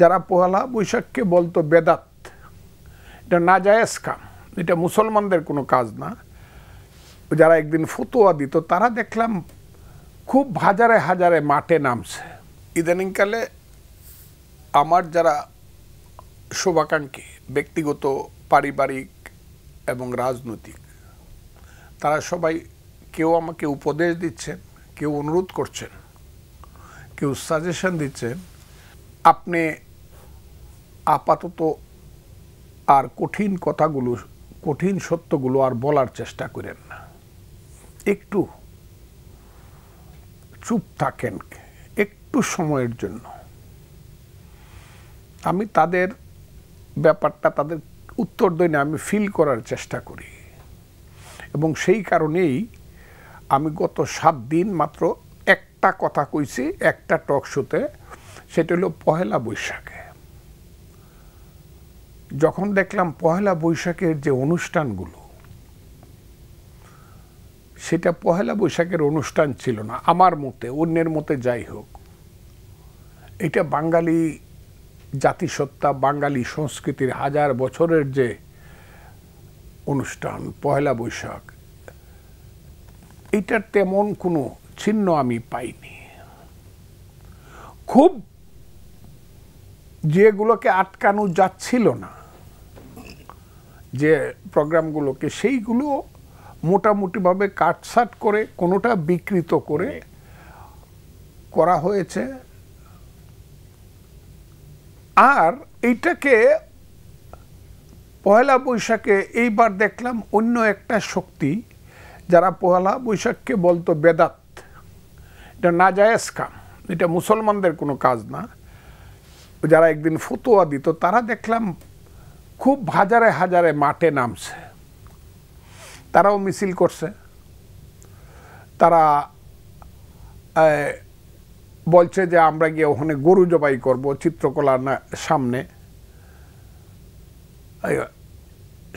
যারা পহেলা বৈশাখকে বলতো বেদাত, এটা নাজায়েজ কাম, এটা মুসলমানদের কোনো কাজ না, যারা একদিন ফতোয়া দিত তারা দেখলাম খুব হাজারে হাজারে মাঠে নামছে। ইদানিংকালে আমার যারা শুভাকাঙ্ক্ষী ব্যক্তিগত, পারিবারিক এবং রাজনৈতিক, তারা সবাই কেউ আমাকে উপদেশ দিচ্ছেন, কেউ অনুরোধ করছেন, কেউ সাজেশন দিচ্ছেন, আপনি আপাতত আর কঠিন কথাগুলো, কঠিন সত্যগুলো আর বলার চেষ্টা করেন না, একটু চুপ থাকেন একটু সময়ের জন্য। আমি তাদের ব্যাপারটা, তাদের উত্তর দিই না, আমি ফিল করার চেষ্টা করি। এবং সেই কারণেই আমি গত 7 দিন মাত্র একটা কথা কইছি একটা টক শোতে, সেটা হলো পহেলা বৈশাখে। যখন দেখলাম পহেলা বৈশাখের যে অনুষ্ঠানগুলো, সেটা পহেলা বৈশাখের অনুষ্ঠান ছিল না আমার মতে, অন্যের মতে যাই হোক। এটা বাঙালি জাতিসত্তা, বাঙালি সংস্কৃতির হাজার বছরের যে অনুষ্ঠান পহেলা বৈশাখ, এটার তেমন কোনো চিহ্ন আমি পাইনি। খুব যেগুলোকে আটকানো যাচ্ছিল না, যে প্রোগ্রামগুলোকে, সেইগুলো মোটামুটিভাবে কাটছাট করে, কোনোটা বিকৃত করে করা হয়েছে। আর এইটাকে পহেলা বৈশাখে এইবার দেখলাম অন্য একটা শক্তি, যারা পহেলা বৈশাখকে বলতো বেদাত, এটা নাজায়েজ কাম, এটা মুসলমানদের কোনো কাজ না, যারা একদিন ফতোয়া দিত তারা দেখলাম খুব হাজারে হাজারে মাঠে নামছে। তারাও মিছিল করছে, তারা বলছে যে আমরা গিয়ে ওখানে গরু জবাই করব চিত্রকলার সামনে।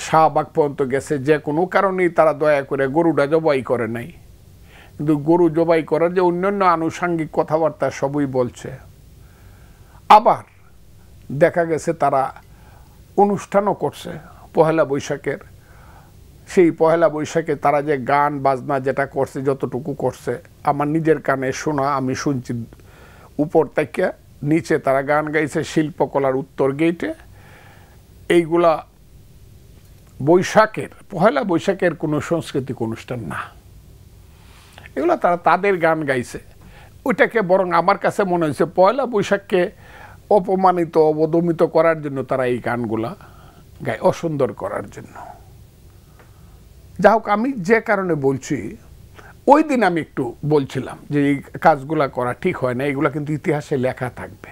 শাহবাগ পর্যন্ত গেছে, যে কোনো কারণেই তারা দয়া করে গরুটা জবাই করে নাই, কিন্তু গরু জবাই করার যে অন্যান্য আনুষঙ্গিক কথাবার্তা সবই বলছে। আবার দেখা গেছে তারা অনুষ্ঠানও করছে পহেলা বৈশাখের। সেই পহেলা বৈশাখে তারা যে গান বাজনা যেটা করছে, যতটুকু করছে আমার নিজের কানে শোনা, আমি শুনছি উপর থেকে নিচে তারা গান গাইছে শিল্পকলার উত্তর গেইটে। এইগুলা বৈশাখের, পহেলা বৈশাখের কোনো সাংস্কৃতিক অনুষ্ঠান না, এগুলো তারা তাদের গান গাইছে। ওইটাকে বরং আমার কাছে মনে হয়েছে পয়লা বৈশাখকে অপমানিত, অবদমিত করার জন্য তারা এই গানগুলা গায়, অসুন্দর করার জন্য। যা হোক, আমি যে কারণে বলছি, ওই দিন আমি একটু বলছিলাম যে এই কাজগুলা করা ঠিক হয় না, এগুলা কিন্তু ইতিহাসে লেখা থাকবে।